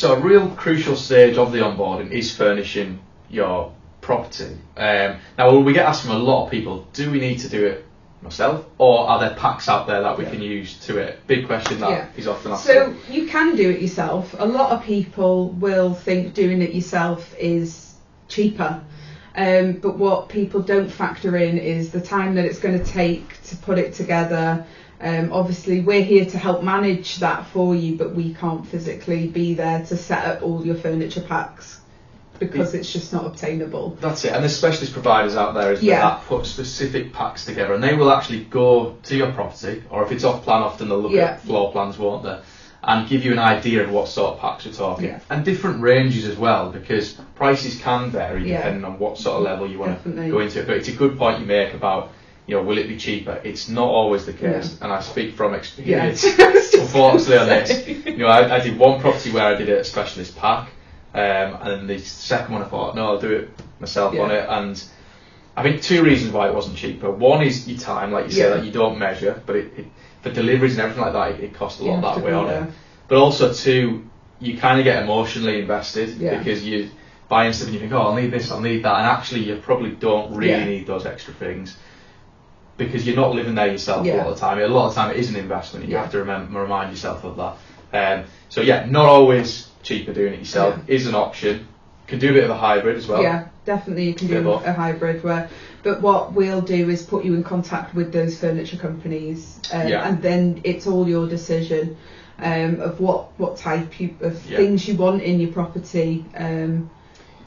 So a real crucial stage of the onboarding is furnishing your property. Now we get asked from a lot of people, do we need to do it myself, or are there packs out there that we can use to it? Big question that is often asked. So you can do it yourself. A lot of people will think doing it yourself is cheaper. But what people don't factor in is the time that it's going to take to put it together. Obviously we're here to help manage that for you, but we can't physically be there to set up all your furniture packs because it's just not obtainable. That's it, and there's specialist providers out there that put specific packs together, and they will actually go to your property, or if it's off plan, often they'll look at floor plans, won't they, and give you an idea of what sort of packs we're talking, and different ranges as well, because prices can vary depending on what sort of level you want to go into it. But it's a good point you make about, will it be cheaper? It's not always the case, and I speak from experience, unfortunately, on this. I did one property where I did a specialist pack, and then the second one I thought, no, I'll do it myself on it. And I think two reasons why it wasn't cheaper. One is your time, like you say, that you don't measure, but it for deliveries and everything like that, it costs a lot that way on it. But also two, you kind of get emotionally invested because you buy stuff and you think, oh, I'll need this, I'll need that, and actually you probably don't really need those extra things, because you're not living there yourself a lot of the time. A lot of the time it is an investment, you have to remind yourself of that. So not always cheaper doing it yourself is an option. You can do a bit of a hybrid as well. Yeah, definitely you can do a hybrid but what we'll do is put you in contact with those furniture companies, and then it's all your decision of what type of things you want in your property.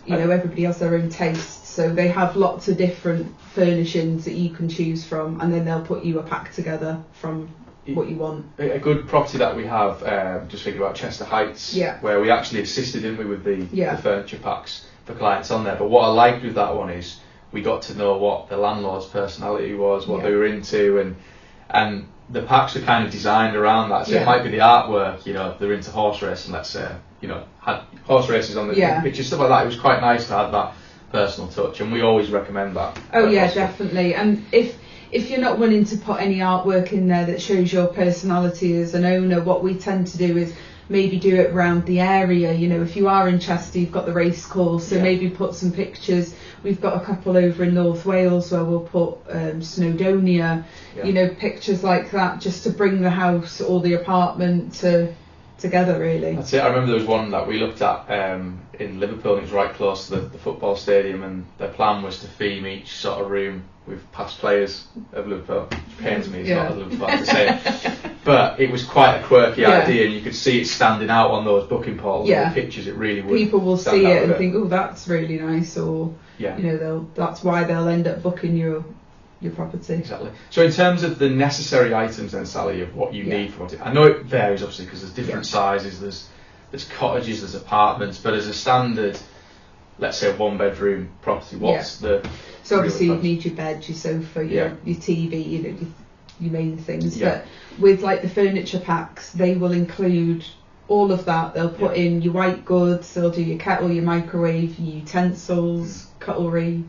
Everybody has their own taste, so they have lots of different furnishings that you can choose from, and then they'll put you a pack together from what you want. A good property that we have, just thinking about Chester Heights, where we actually assisted, didn't we, with the furniture packs for clients on there. But what I liked with that one is we got to know what the landlord's personality was, what they were into, and the packs are kind of designed around that. So it might be the artwork, they're into horse racing, let's say, had horse races on the pictures, stuff like that. It was quite nice to have that personal touch, and we always recommend that. Oh yeah, definitely. And if you're not willing to put any artwork in there that shows your personality as an owner, what we tend to do is maybe do it around the area. If you are in Chester, you've got the race course, so maybe put some pictures. We've got a couple over in North Wales where we'll put Snowdonia, pictures like that, just to bring the house or the apartment together, really. That's it. I remember there was one that we looked at in Liverpool, and it was right close to the football stadium, and their plan was to theme each sort of room with past players of Liverpool, which pains me, it's not a Liverpool fan to say it. But it was quite a quirky idea, and you could see it standing out on those booking portals. The pictures, it really would. People will see it and think, oh, that's really nice, or that's why they'll end up booking your property. Exactly. So in terms of the necessary items then, Sally, of what you need for it, I know it varies obviously because there's different sizes, there's cottages, there's apartments, but as a standard, let's say, 1-bedroom property, what's the... So obviously you'd need your bed, your sofa, your TV, your main things. But with like the furniture packs, they will include all of that. They'll put in your white goods, they'll do your kettle, your microwave, your utensils, cutlery,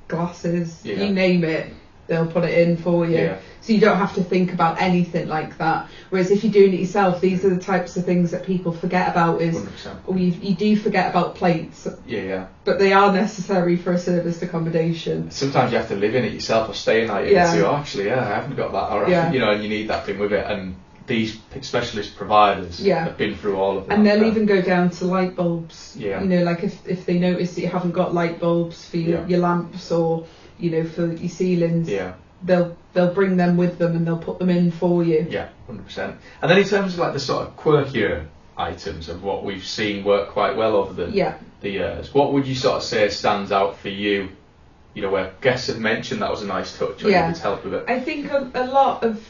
glasses, you name it, they'll put it in for you. So you don't have to think about anything like that. Whereas if you're doing it yourself, these are the types of things that people forget about. You do forget about plates. But they are necessary for a serviced accommodation. Sometimes you have to live in it yourself or stay in that. You can say, I haven't got that, or and you need that thing with it. And these specialist providers have been through all of that. And they'll even go down to light bulbs. Like if they notice that you haven't got light bulbs for your lamps, or for your ceilings, they'll bring them with them and they'll put them in for you. 100%. And then in terms of like the sort of quirkier items of what we've seen work quite well over the years, what would you sort of say stands out for you? Where Guestz had mentioned that was a nice touch, or you could help with it. I think a lot of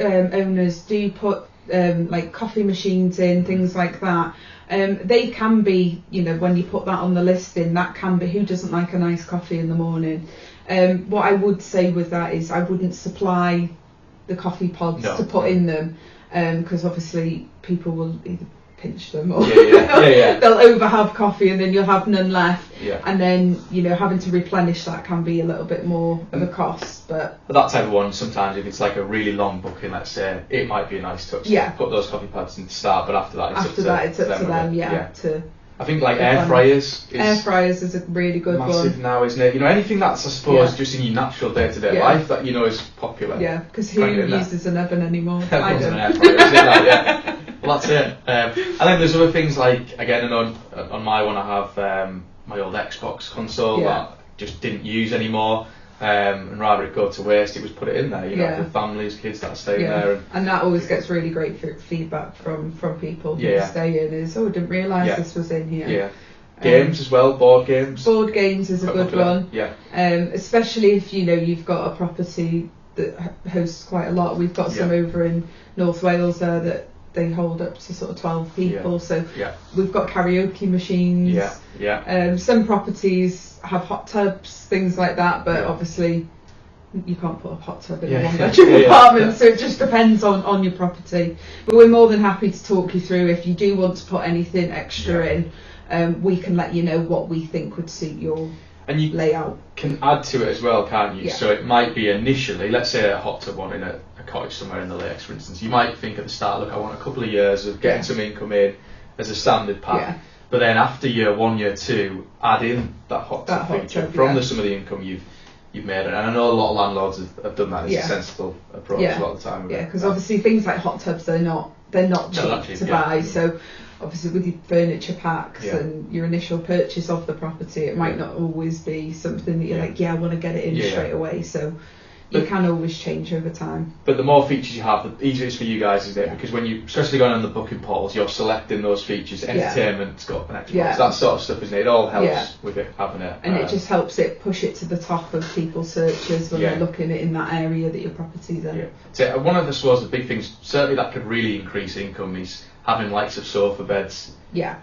owners do put like coffee machines in, things like that. They can be, when you put that on the listing, that can be, who doesn't like a nice coffee in the morning? What I would say with that is I wouldn't supply the coffee pods to put in them, because obviously people will either pinch them, or they'll over have coffee and then you'll have none left, and then having to replenish that can be a little bit more of a cost. But that type of one, sometimes if it's like a really long booking, let's say, it might be a nice touch to put those coffee pads in to start, but after that it's up to them. I think like air fryers is a really good massive one now, isn't it? Anything that's, I suppose, just in your natural day-to-day life that is popular. Yeah, because who uses an oven anymore? I don't. An air fryer, isn't it? Well, that's it. And then there's other things like, again, on my one I have my old Xbox console that I just didn't use anymore. And rather it go to waste, it was put it in there, with families, kids that are staying there. And that always gets really great feedback from people who stay in, is, I didn't realise this was in here. Yeah. Games as well, board games. Board games is a good one. Yeah. Especially if you've got a property that hosts quite a lot. We've got some over in North Wales there that they hold up to sort of 12 people. So we've got karaoke machines. Some properties have hot tubs, things like that, but obviously you can't put a hot tub in a one bedroom apartment, so it just depends on your property. But we're more than happy to talk you through if you do want to put anything extra in. We can let you know what we think would suit your layout. Can add to it as well, can't you? So it might be initially, let's say a hot tub one in a cottage somewhere in the lakes, for instance, you might think at the start, look, I want a couple of years of getting some income in as a standard pack. But then after year 1, year 2, add in that hot tub feature from some of the income you've made. And I know a lot of landlords have done that. It's a sensible approach a lot of the time. Yeah, because obviously things like hot tubs, they're not cheap to buy. So obviously with your furniture packs and your initial purchase of the property, it might not always be something that you're like, I want to get it in straight away. So you can always change over time. But the more features you have, the easier it is for you guys, isn't it? Because when you, especially going on the booking portals, you're selecting those features. Entertainment's got an Xbox, that sort of stuff, isn't it? It all helps with it, having it. And it just helps it push it to the top of people's searches when they're looking at in that area that your property's in. So one of the, I suppose, the big things, certainly that could really increase income, is having likes of sofa beds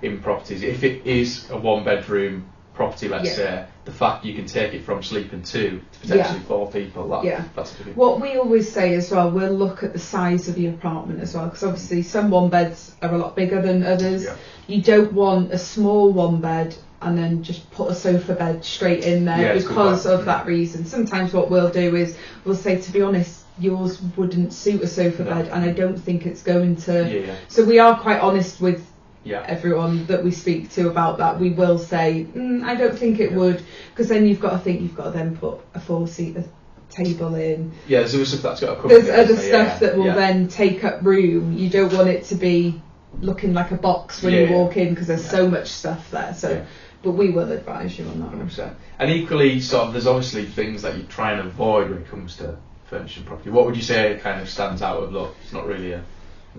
in properties. If it is a 1-bedroom property, let's say, the fact you can take it from sleeping 2 to potentially 4 people, that's a big. What we always say as well, we'll look at the size of your apartment as well, because obviously some 1-beds are a lot bigger than others. You don't want a small 1-bed and then just put a sofa bed straight in there because of that reason. Sometimes what we'll do is we'll say, to be honest, yours wouldn't suit a sofa bed, and I don't think it's going to. So we are quite honest with everyone that we speak to about that. We will say, I don't think it would, because then you've got to think you've got to then put a 4-seater table in. There's other stuff that's got to come. There's other stuff that will then take up room. You don't want it to be looking like a box when you walk in, because there's so much stuff there. So, but we will advise you on that. 100%. And equally, sort of, there's obviously things that you try and avoid when it comes to furnishing property. What would you say kind of stands out of, look, it's not really a...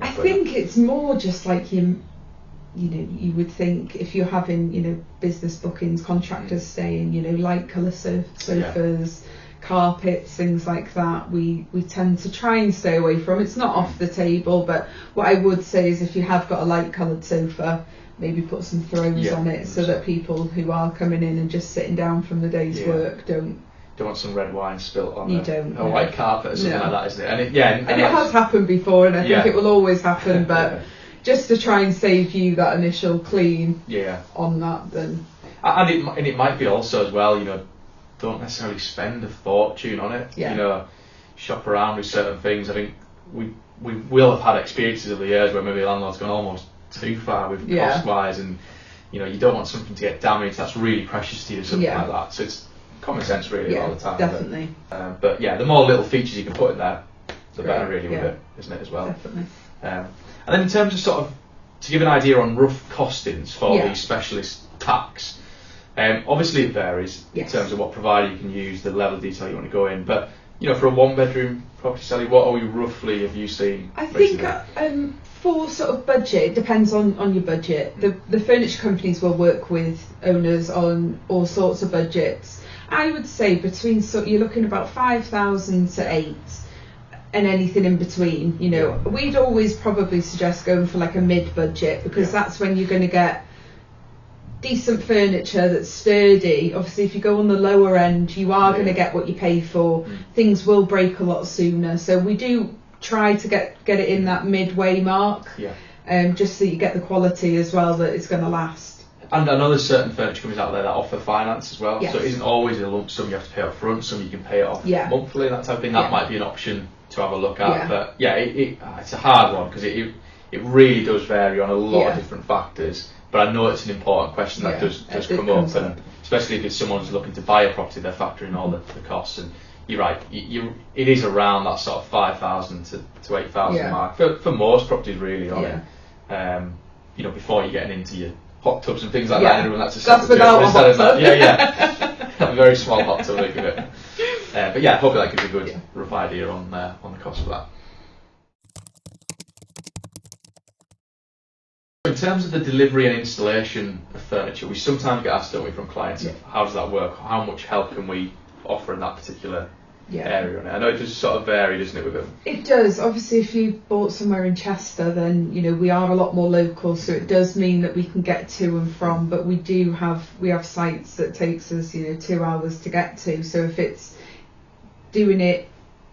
I think it's more just like you would think if you're having, business bookings, contractors staying, light colour sofas, carpets, things like that, we tend to try and stay away from. It's not off the table, but what I would say is if you have got a light coloured sofa, maybe put some throws on it, so that people who are coming in and just sitting down from the day's work don't want some red wine spilt on a white carpet or something like that, isn't it? And it has happened before, and I think it will always happen, but just to try and save you that initial clean on that, then. And it might be also as well, don't necessarily spend a fortune on it. Shop around with certain things. I think we will have had experiences over the years where maybe a landlord's gone almost too far with cost-wise, and you don't want something to get damaged that's really precious to you, something like that. So it's common sense really all the time. Definitely. But the more little features you can put in there, the better really with it, isn't it, as well? Definitely. And then in terms of sort of, to give an idea on rough costings for these specialist packs, obviously it varies in terms of what provider you can use, the level of detail you want to go in, but for a 1-bedroom property, Sally, what are we roughly, have you seen? I think for sort of budget, it depends on your budget. The furniture companies will work with owners on all sorts of budgets. I would say between, you're looking about 5,000 to 8, and anything in between. We'd always probably suggest going for like a mid-budget, because that's when you're going to get decent furniture that's sturdy. Obviously, if you go on the lower end, you are going to get what you pay for. Things will break a lot sooner, so we do try to get it in that midway mark. just so you get the quality as well that it's going to last. And I know there's certain furniture companies out there that offer finance as well, yes. so it isn't always a lump sum you have to pay up front, some you can pay it off monthly, that type of thing. That might be an option to have a look at, but it's a hard one because it really does vary on a lot of different factors. But I know it's an important question that does come up, and especially if it's someone who's looking to buy a property, they're factoring all the costs. And you're right, it is around that sort of 5,000 to 8,000 mark for most properties, really. You know, before you're getting into your hot tubs and things like that, and everyone that's without a hot tub. A very small hot tub, they give it. But yeah, hopefully that gives you a good rough idea on the cost of that. In terms of the delivery and installation of furniture, we sometimes get asked, don't we, from clients, how does that work? How much help can we offer in that particular area? And I know it does sort of vary, doesn't it, with them? It does. Obviously, if you bought somewhere in Chester, then you know we are a lot more local, so it does mean that we can get to and from. But we have sites that takes us 2 hours to get to. So if it's doing it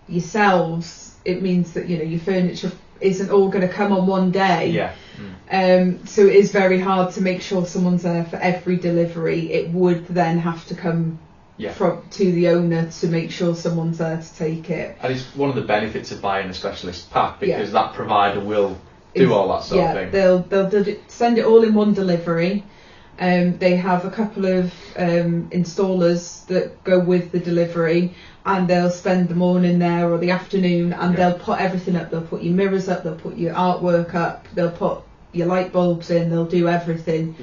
yourselves, it means that your furniture isn't all going to come on one day. So it is very hard to make sure someone's there for every delivery. It would then have to come to the owner to make sure someone's there to take it. And it's one of the benefits of buying a specialist pack, because that provider will do all that sort of thing. They'll send it all in one delivery. They have a couple of installers that go with the delivery, and they'll spend the morning there or the afternoon, and they'll put everything up. They'll put your mirrors up, they'll put your artwork up, they'll put your light bulbs in, they'll do everything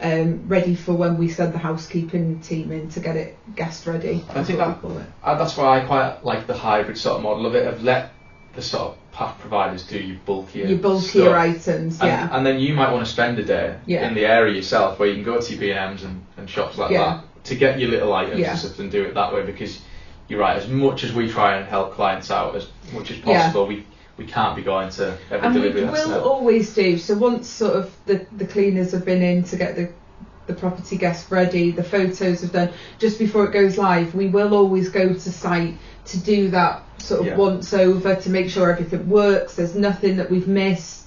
ready for when we send the housekeeping team in to get it guest ready. I think that's why I quite like the hybrid sort of model of it. Of let the sort of pack providers do your bulkier items, and then you might want to spend a day in the area yourself, where you can go to your B&Ms and shops like that to get your little items and stuff, and do it that way. Because you're right, as much as we try and help clients out as much as possible, we can't be going to every delivery. And we will always do. So once sort of the cleaners have been in to get the property guest ready, the photos have done, just before it goes live, we will always go to site to do that sort of once over, to make sure everything works, there's nothing that we've missed.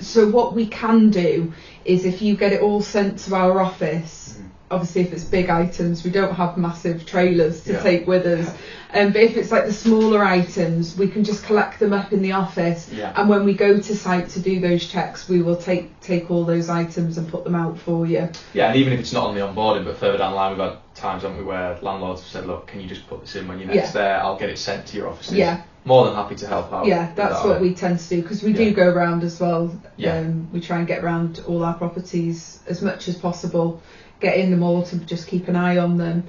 So what we can do is, if you get it all sent to our office, obviously if it's big items, we don't have massive trailers to take with us, but if it's like the smaller items, we can just collect them up in the office, and when we go to site to do those checks, we will take all those items and put them out for you. And even if it's not on the onboarding, but further down the line, we've had times, haven't we, where landlords have said, look, can you just put this in when you're next there, I'll get it sent to your offices. More than happy to help out. That's what we tend to do, because we do go around as well. We try and get around all our properties as much as possible, get in them all to just keep an eye on them.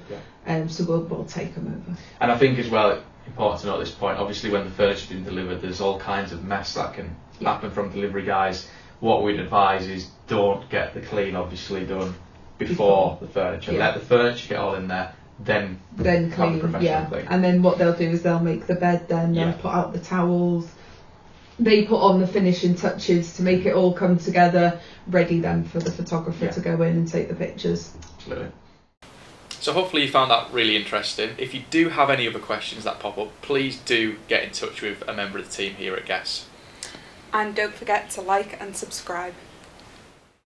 So we'll take them over. And I think as well, important to note at this point, obviously when the furniture's been delivered, there's all kinds of mess that can happen from delivery guys. What we'd advise is, don't get the clean obviously done before the furniture. Let the furniture get all in there, then clean. Clean. And then what they'll do is they'll make the bed, then they'll put out the towels, they put on the finishing touches to make it all come together, ready then for the photographer to go in and take the pictures. Absolutely. So hopefully you found that really interesting. If you do have any other questions that pop up, please do get in touch with a member of the team here at Guestz. And don't forget to like and subscribe.